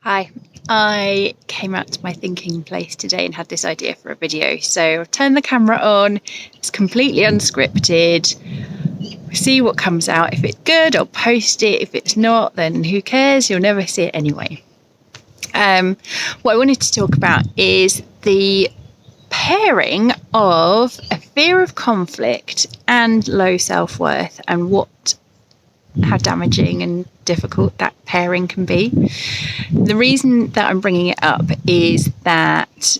Hi, I came out to my thinking place today and had this idea for a video. So I've turned the camera on, it's completely unscripted. See what comes out. If it's good, I'll post it. If it's not, then who cares? You'll never see it anyway. What I wanted to talk about is the pairing of a fear of conflict and low self-worth, and how damaging and difficult that pairing can be. The reason that I'm bringing it up is that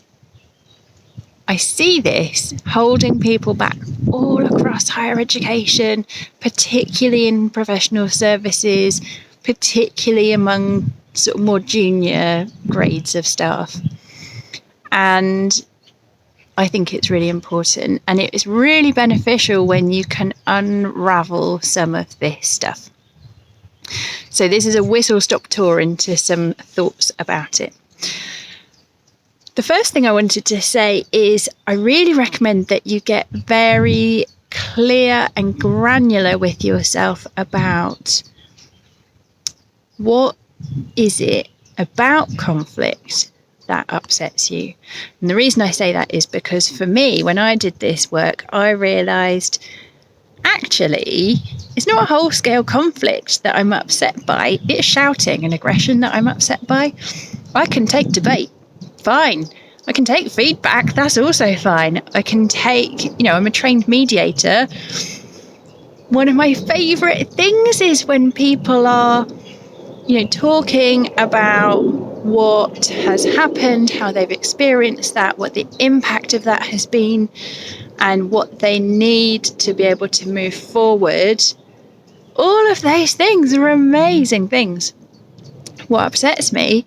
I see this holding people back all across higher education, particularly in professional services, particularly among sort of more junior grades of staff. And I think it's really important, and it is really beneficial when you can unravel some of this stuff. So this is a whistle-stop tour into some thoughts about it. The first thing I wanted to say is I really recommend that you get very clear and granular with yourself about what is it about conflict that upsets you. And the reason I say that is because for me, when I did this work, I realised actually it's not a whole-scale conflict that I'm upset by. It's shouting and aggression that I'm upset by. I can take debate. Fine. I can take feedback. That's also fine. I can take, I'm a trained mediator. One of my favourite things is when people are, talking about what has happened, how they've experienced that, what the impact of that has been, and what they need to be able to move forward. All of those things are amazing things. What upsets me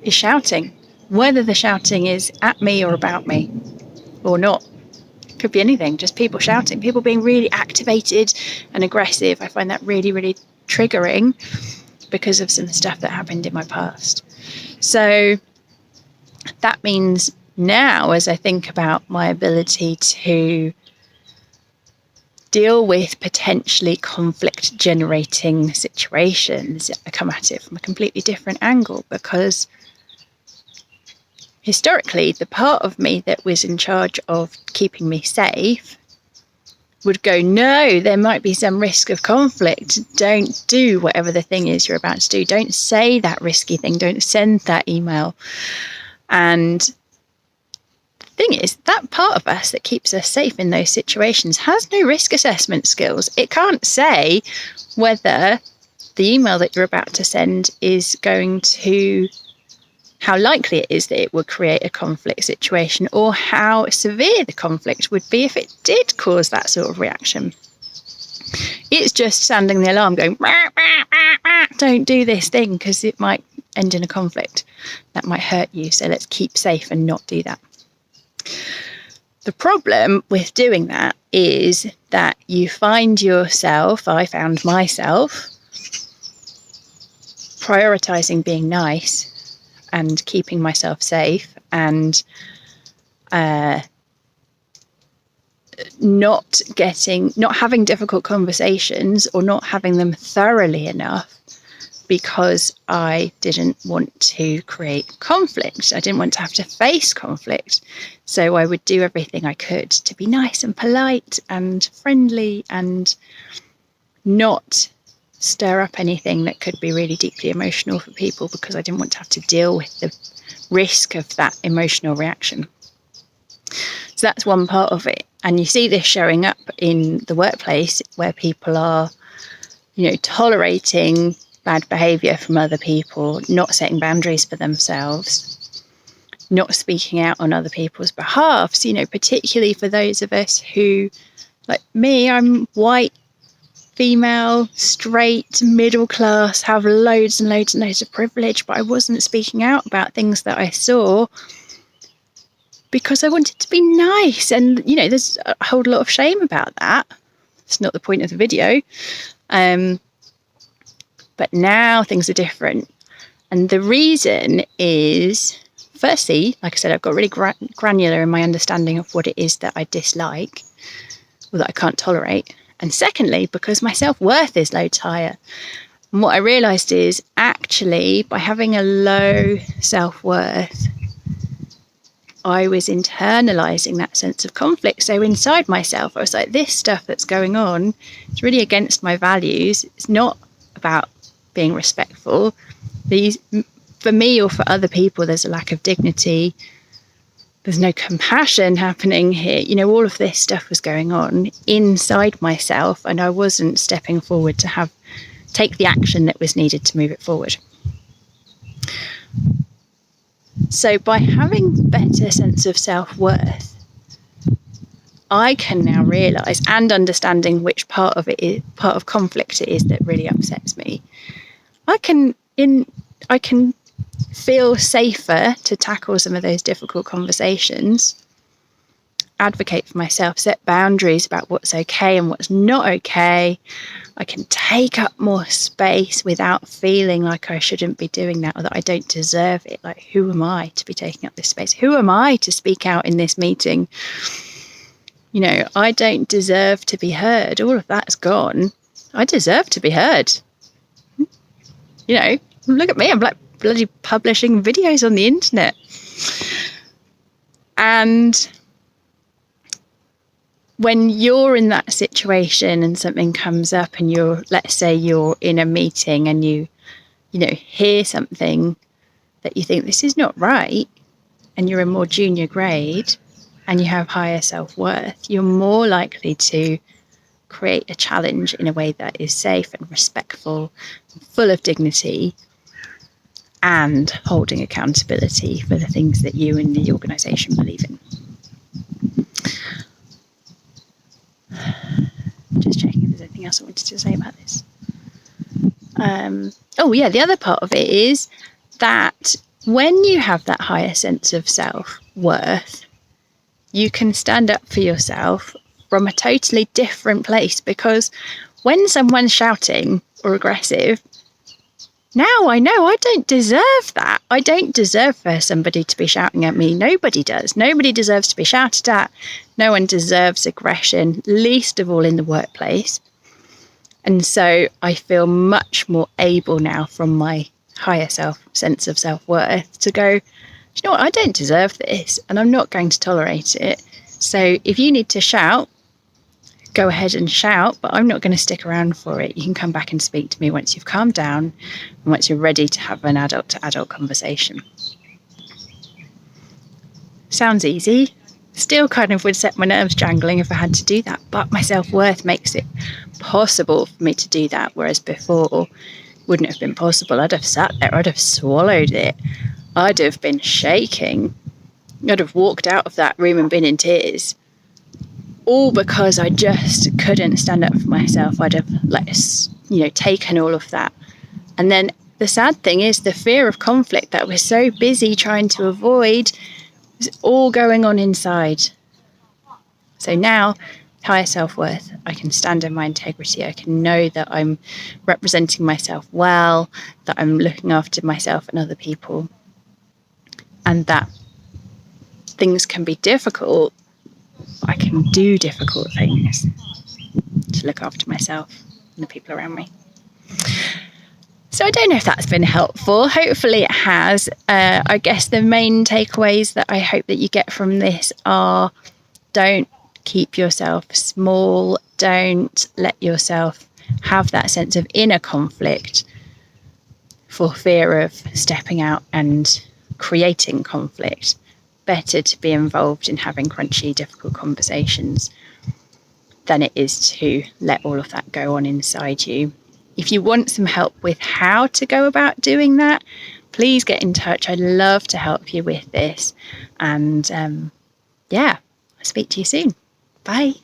is shouting. Whether the shouting is at me or about me or not. Could be anything, just people shouting, people being really activated and aggressive. I find that really, really triggering because of some stuff that happened in my past. So that means now, as I think about my ability to deal with potentially conflict generating situations, I come at it from a completely different angle, because historically, the part of me that was in charge of keeping me safe would go, no, there might be some risk of conflict. Don't do whatever the thing is you're about to do. Don't say that risky thing. Don't send that email. And the thing is, that part of us that keeps us safe in those situations has no risk assessment skills. It can't say whether the email that you're about to send is going to, how likely it is that it would create a conflict situation, or how severe the conflict would be if it did cause that sort of reaction. It's just sounding the alarm going, rah, rah, rah, rah, don't do this thing because it might end in a conflict. That might hurt you, so let's keep safe and not do that. The problem with doing that is that you find yourself, I found myself, prioritising being nice and keeping myself safe, and not having difficult conversations, or not having them thoroughly enough, because I didn't want to create conflict. I didn't want to have to face conflict. So I would do everything I could to be nice and polite and friendly and not stir up anything that could be really deeply emotional for people, because I didn't want to have to deal with the risk of that emotional reaction. So that's one part of it. And you see this showing up in the workplace, where people are, tolerating bad behaviour from other people, not setting boundaries for themselves, not speaking out on other people's behalves, particularly for those of us who, like me, I'm white, female, straight, middle class, have loads and loads and loads of privilege, but I wasn't speaking out about things that I saw because I wanted to be nice. And, there's a whole lot of shame about that. It's not the point of the video. But now things are different. And the reason is, firstly, like I said, I've got really granular in my understanding of what it is that I dislike or that I can't tolerate. And secondly, because my self-worth is loads higher. And what I realised is actually by having a low self-worth, I was internalising that sense of conflict. So inside myself, I was like, this stuff that's going on is really against my values. It's not about being respectful. For me or for other people, there's a lack of dignity. There's no compassion happening here. All of this stuff was going on inside myself, and I wasn't stepping forward to take the action that was needed to move it forward. So by having better sense of self-worth, I can now realise, and understanding which part of conflict it is that really upsets me, I can feel safer to tackle some of those difficult conversations, advocate for myself, set boundaries about what's okay and what's not okay. I can take up more space without feeling like I shouldn't be doing that or that I don't deserve it. Like, who am I to be taking up this space? Who am I to speak out in this meeting? I don't deserve to be heard. All of that's gone. I deserve to be heard. Look at me. I'm like bloody publishing videos on the internet. And when you're in that situation and something comes up and let's say you're in a meeting and you hear something that you think this is not right, and you're in more junior grade and you have higher self-worth, you're more likely to create a challenge in a way that is safe and respectful, and full of dignity, and holding accountability for the things that you and the organisation believe in. Just checking if there's anything else I wanted to say about this. The other part of it is that when you have that higher sense of self-worth, you can stand up for yourself from a totally different place, because when someone's shouting or aggressive, now I know I don't deserve that. I don't deserve for somebody to be shouting at me. Nobody does. Nobody deserves to be shouted at. No one deserves aggression, least of all in the workplace. And so I feel much more able now from my higher sense of self-worth to go, you know what, I don't deserve this and I'm not going to tolerate it. So if you need to shout, go ahead and shout, but I'm not going to stick around for it. You can come back and speak to me once you've calmed down and once you're ready to have an adult-to-adult conversation. Sounds easy. Still kind of would set my nerves jangling if I had to do that, but my self-worth makes it possible for me to do that, whereas before wouldn't have been possible. I'd have sat there, I'd have swallowed it, I'd have been shaking, I'd have walked out of that room and been in tears, all because I just couldn't stand up for myself. I'd have taken all of that. And then the sad thing is the fear of conflict that I was so busy trying to avoid was all going on inside. So now, higher self-worth, I can stand in my integrity. I can know that I'm representing myself well, that I'm looking after myself and other people, and that things can be difficult. I can do difficult things to look after myself and the people around me. So I don't know if that's been helpful. Hopefully it has. I guess the main takeaways that I hope that you get from this are: don't keep yourself small. Don't let yourself have that sense of inner conflict for fear of stepping out and creating conflict. Better to be involved in having crunchy, difficult conversations than it is to let all of that go on inside you. If you want some help with how to go about doing that, please get in touch. I'd love to help you with this. And I'll speak to you soon. Bye.